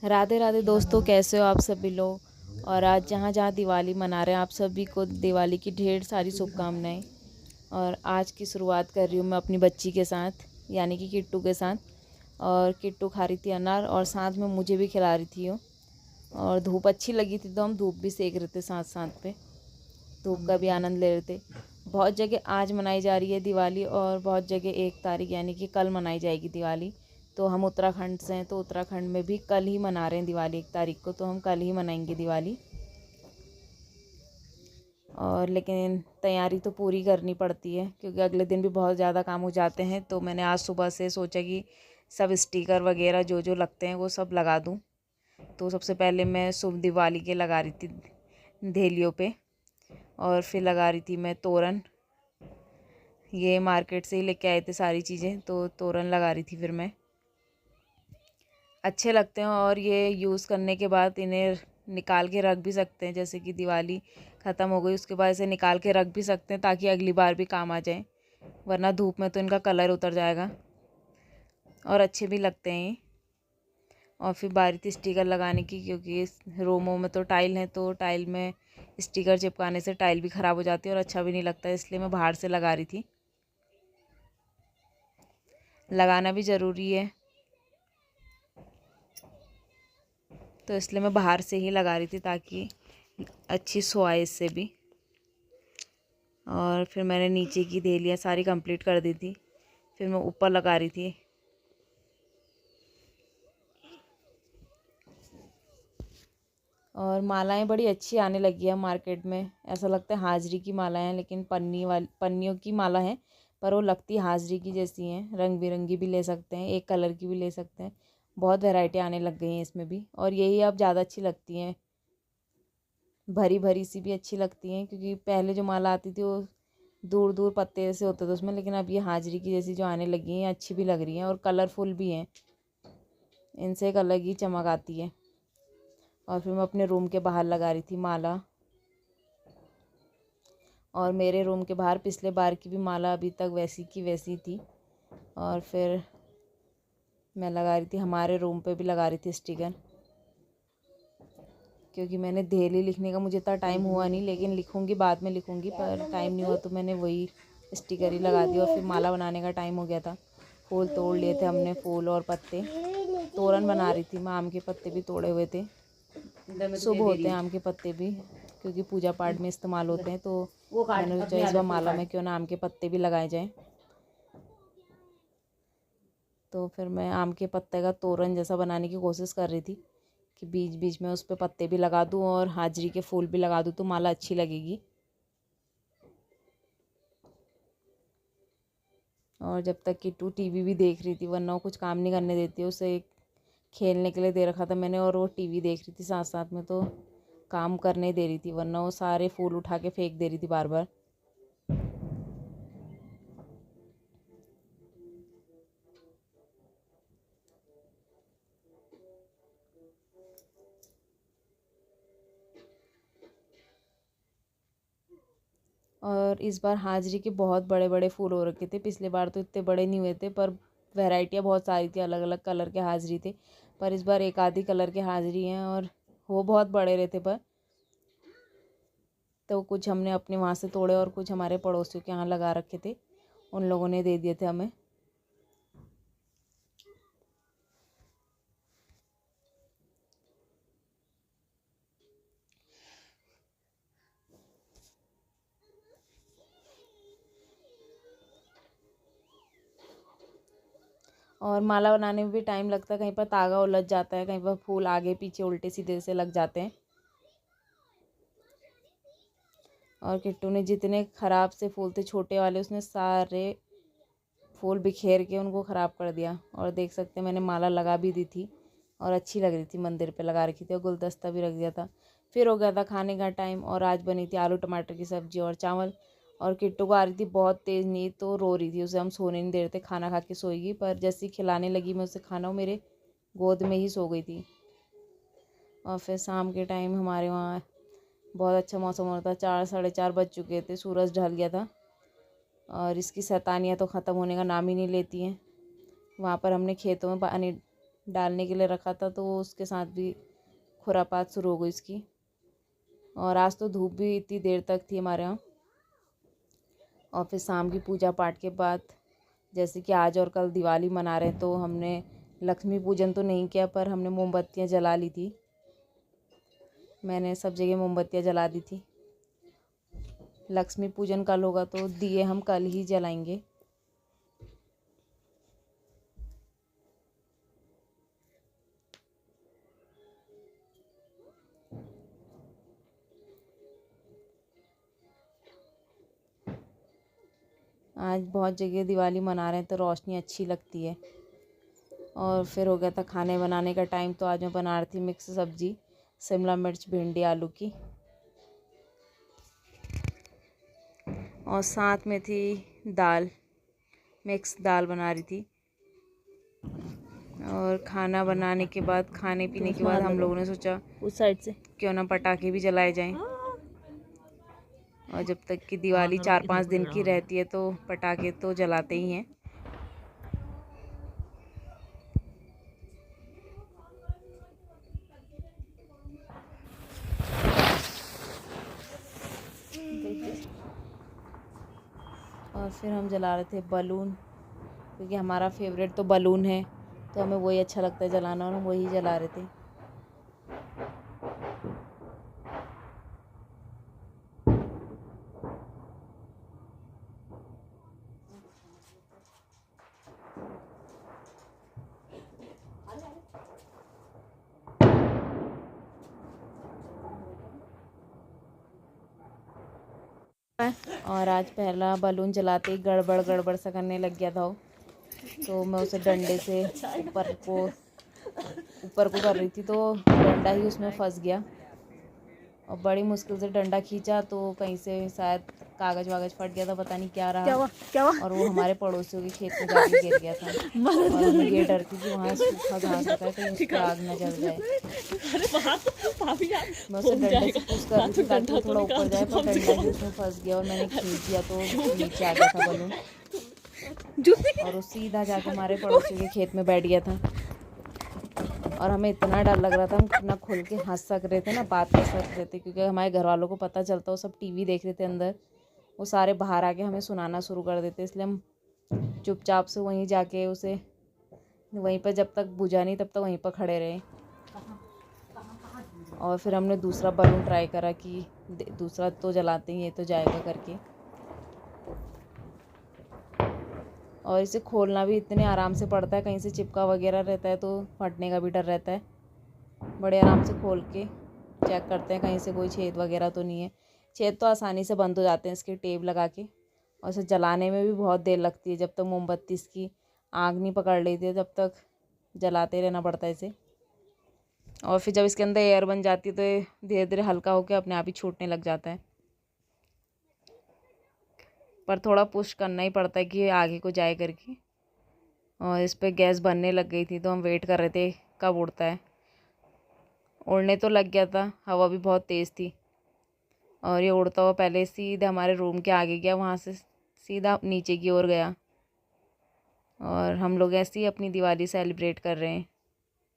राधे राधे दोस्तों, कैसे हो आप सभी लोग। और आज जहाँ जहाँ दिवाली मना रहे हैं, आप सभी को दिवाली की ढेर सारी शुभकामनाएं। और आज की शुरुआत कर रही हूँ मैं अपनी बच्ची के साथ, यानी कि किट्टू के साथ। और किट्टू खा रही थी अनार और साथ में मुझे भी खिला रही थी वो। और धूप अच्छी लगी थी तो हम धूप भी सेक रहे थे साथ साथ पे, धूप का भी आनंद ले रहे थे। बहुत जगह आज मनाई जा रही है दिवाली और बहुत जगह 1 तारीख यानी कि कल मनाई जाएगी दिवाली। तो हम उत्तराखंड से हैं तो उत्तराखंड में भी कल ही मना रहे हैं दिवाली 1 तारीख को, तो हम कल ही मनाएंगे दिवाली। और लेकिन तैयारी तो पूरी करनी पड़ती है क्योंकि अगले दिन भी बहुत ज़्यादा काम हो जाते हैं। तो मैंने आज सुबह से सोचा कि सब स्टिकर वगैरह जो जो लगते हैं वो सब लगा दूँ। तो सबसे पहले मैं शुभ दिवाली के लगा रही थी धेलियों पे, और फिर लगा रही थी मैं तोरण। ये मार्केट से ही लेके आए थे सारी चीज़ें, तो तोरण लगा रही थी फिर मैं। अच्छे लगते हैं और ये यूज़ करने के बाद इन्हें निकाल के रख भी सकते हैं। जैसे कि दिवाली ख़त्म हो गई उसके बाद इसे निकाल के रख भी सकते हैं ताकि अगली बार भी काम आ जाए, वरना धूप में तो इनका कलर उतर जाएगा। और अच्छे भी लगते हैं ये। और फिर बारी थी स्टिकर लगाने की, क्योंकि इस रूमों में तो टाइल है तो टाइल में स्टिकर चिपकाने से टाइल भी ख़राब हो जाती है और अच्छा भी नहीं लगता, इसलिए मैं बाहर से लगा रही थी। लगाना भी ज़रूरी है, तो इसलिए मैं बाहर से ही लगा रही थी ताकि अच्छी शो आए इससे भी। और फिर मैंने नीचे की देलियाँ सारी कंप्लीट कर दी थी, फिर मैं ऊपर लगा रही थी। और मालाएं बड़ी अच्छी आने लगी है मार्केट में, ऐसा लगता है हाजरी की मालाएं हैं, लेकिन पन्नियों की माला है, पर वो लगती हाजरी की जैसी हैं। रंग बिरंगी भी ले सकते हैं, एक कलर की भी ले सकते हैं। बहुत वैरायटी आने लग गई हैं इसमें भी, और यही अब ज़्यादा अच्छी लगती हैं। भरी भरी सी भी अच्छी लगती हैं, क्योंकि पहले जो माला आती थी वो दूर दूर पत्ते से होते थे उसमें, लेकिन अब ये हाजरी की जैसी जो आने लगी हैं अच्छी भी लग रही हैं और कलरफुल भी हैं। इनसे एक अलग ही चमक आती है। और फिर मैं अपने रूम के बाहर लगा रही थी माला। और मेरे रूम के बाहर पिछले बार की भी माला अभी तक वैसी की वैसी थी। और फिर मैं लगा रही थी, हमारे रूम पे भी लगा रही थी स्टिकर, क्योंकि मैंने धेली लिखने का मुझे इतना टाइम हुआ नहीं, लेकिन लिखूँगी बाद में लिखूँगी, पर टाइम नहीं हुआ तो मैंने वही स्टिकर ही लगा दिया। और फिर माला बनाने का टाइम हो गया था, फूल तोड़ लिए थे हमने, फूल और पत्ते। तोरण बना रही थी मैं, आम के पत्ते भी तोड़े हुए थे। शुभ होते हैं आम के पत्ते भी, क्योंकि पूजा पाठ में इस्तेमाल होते हैं, तो मैंने सोचा इस बार माला में क्यों ना आम के पत्ते भी लगाए जाएं। तो फिर मैं आम के पत्ते का तोरण जैसा बनाने की कोशिश कर रही थी कि बीच बीच में उस पर पत्ते भी लगा दूं और हाजरी के फूल भी लगा दूं तो माला अच्छी लगेगी। और जब तक किट्टू टीवी भी देख रही थी, वरना वो कुछ काम नहीं करने देती है, उसे खेलने के लिए दे रखा था मैंने और वो टीवी देख रही थी साथ साथ में, तो काम करने दे रही थी, वरना वो सारे फूल उठा के फेंक दे रही थी बार बार। और इस बार हाजरी के बहुत बड़े बड़े फूल हो रखे थे, पिछले बार तो इतने बड़े नहीं हुए थे, पर वैरायटियाँ बहुत सारी थी, अलग अलग कलर के हाजरी थे। पर इस बार एक आधी कलर के हाजरी हैं और वो बहुत बड़े रहे थे। पर तो कुछ हमने अपने वहाँ से तोड़े और कुछ हमारे पड़ोसियों के यहाँ लगा रखे थे, उन लोगों ने दे दिए थे हमें। और माला बनाने में भी टाइम लगता है, कहीं पर तागा उलझ जाता है, कहीं पर फूल आगे पीछे उल्टे सीधे से लग जाते हैं। और किट्टू ने जितने ख़राब से फूल थे छोटे वाले, उसने सारे फूल बिखेर के उनको ख़राब कर दिया। और देख सकते हैं मैंने माला लगा भी दी थी और अच्छी लग रही थी, मंदिर पे लगा रखी थी और गुलदस्ता भी रख दिया था। फिर हो गया था खाने का टाइम और आज बनी थी आलू टमाटर की सब्ज़ी और चावल। और किट्टू को आ रही थी बहुत तेज़ नींद, तो रो रही थी, उसे हम सोने नहीं दे रहे थे, खाना खा के सोएगी, पर जैसे ही खिलाने लगी मैं उसे खाना, वो मेरे गोद में ही सो गई थी। और फिर शाम के टाइम हमारे वहाँ बहुत अच्छा मौसम हो रहा था, 4 साढ़े 4 बज चुके थे, सूरज ढल गया था। और इसकी शैतानियाँ तो ख़त्म होने का नाम ही नहीं लेती हैं। वहाँ पर हमने खेतों में पानी डालने के लिए रखा था, तो उसके साथ भी खुरापात शुरू हो गई इसकी। और आज तो धूप भी इतनी देर तक थी हमारे यहाँ। और फिर शाम की पूजा पाठ के बाद, जैसे कि आज और कल दिवाली मना रहे हैं, तो हमने लक्ष्मी पूजन तो नहीं किया, पर हमने मोमबत्तियाँ जला ली थी। मैंने सब जगह मोमबत्तियाँ जला दी थी। लक्ष्मी पूजन कल होगा तो दिए हम कल ही जलाएंगे। आज बहुत जगह दिवाली मना रहे हैं तो रोशनी अच्छी लगती है। और फिर हो गया था खाने बनाने का टाइम, तो आज मैं बना रही थी मिक्स सब्जी, शिमला मिर्च भिंडी आलू की। और साथ में थी दाल, मिक्स दाल बना रही थी। और खाना बनाने के बाद, खाने पीने के बाद हम लोगों ने सोचा उस साइड से क्यों ना पटाखे भी जलाए जाएं। और जब तक कि दिवाली 4-5 दिन की रहती है तो पटाखे तो जलाते ही हैं। और फिर हम जला रहे थे बलून, क्योंकि हमारा फेवरेट तो बलून है, तो हमें वही अच्छा लगता है जलाना, और हम वही जला रहे थे। और आज पहला बलून जलाते ही गड़बड़ गड़बड़ सा करने लग गया था वो, तो मैं उसे डंडे से ऊपर को कर रही थी, तो डंडा ही उसमें फंस गया। और बड़ी मुश्किल से डंडा खींचा तो कहीं से शायद कागज़ वागज फट गया था, पता नहीं क्या रहा। क्या हुआ? और वो हमारे पड़ोसियों के खेत में जाके गिर गया था। और हमें ये डर थी कि वहाँ सूखा घास होता है, कहीं उस पर आग न जल जाए। मैं उसे डंडे से पुश कर रही थी ताकि वो थोड़ा ऊपर जाए, पर डंडा ही उसमें फंस गया और मैंने खींच दिया तो नीचे आ गया था बलून, और वो सीधा जाके हमारे पड़ोसियों के खेत में बैठ गया था। और हमें इतना डर लग रहा था, हम ना खुल के हंस सक रहे थे ना बात कर सक रहे थे, क्योंकि हमारे घर वालों को पता चलता, वो सब टीवी देख रहे थे अंदर, वो सारे बाहर आके हमें सुनाना शुरू कर देते। इसलिए हम चुपचाप से वहीं जाके उसे वहीं पर, जब तक बुझा नहीं तब तक वहीं पर खड़े रहे। और फिर हमने दूसरा बलून ट्राई करा कि दूसरा तो जलाते ही, ये तो जाएगा करके। और इसे खोलना भी इतने आराम से पड़ता है, कहीं से चिपका वगैरह रहता है तो फटने का भी डर रहता है। बड़े आराम से खोल के चेक करते हैं कहीं से कोई छेद वगैरह तो नहीं है। छेद तो आसानी से बंद हो जाते हैं इसके टेप लगा के। और इसे जलाने में भी बहुत देर लगती है, जब तक मोमबत्ती इसकी आग नहीं पकड़ लेती है तब तक जलाते रहना पड़ता है इसे। और फिर जब इसके अंदर एयर बन जाती है तो ये धीरे धीरे हल्का होकर अपने आप ही छूटने लग जाता है, पर थोड़ा पुश करना ही पड़ता है कि ये आगे को जाए करके। और इस पर गैस बनने लग गई थी, तो हम वेट कर रहे थे कब उड़ता है। उड़ने तो लग गया था, हवा भी बहुत तेज़ थी। और ये उड़ता हुआ पहले सीधा हमारे रूम के आगे गया, वहाँ से सीधा नीचे की ओर गया। और हम लोग ऐसे ही अपनी दिवाली सेलिब्रेट कर रहे हैं।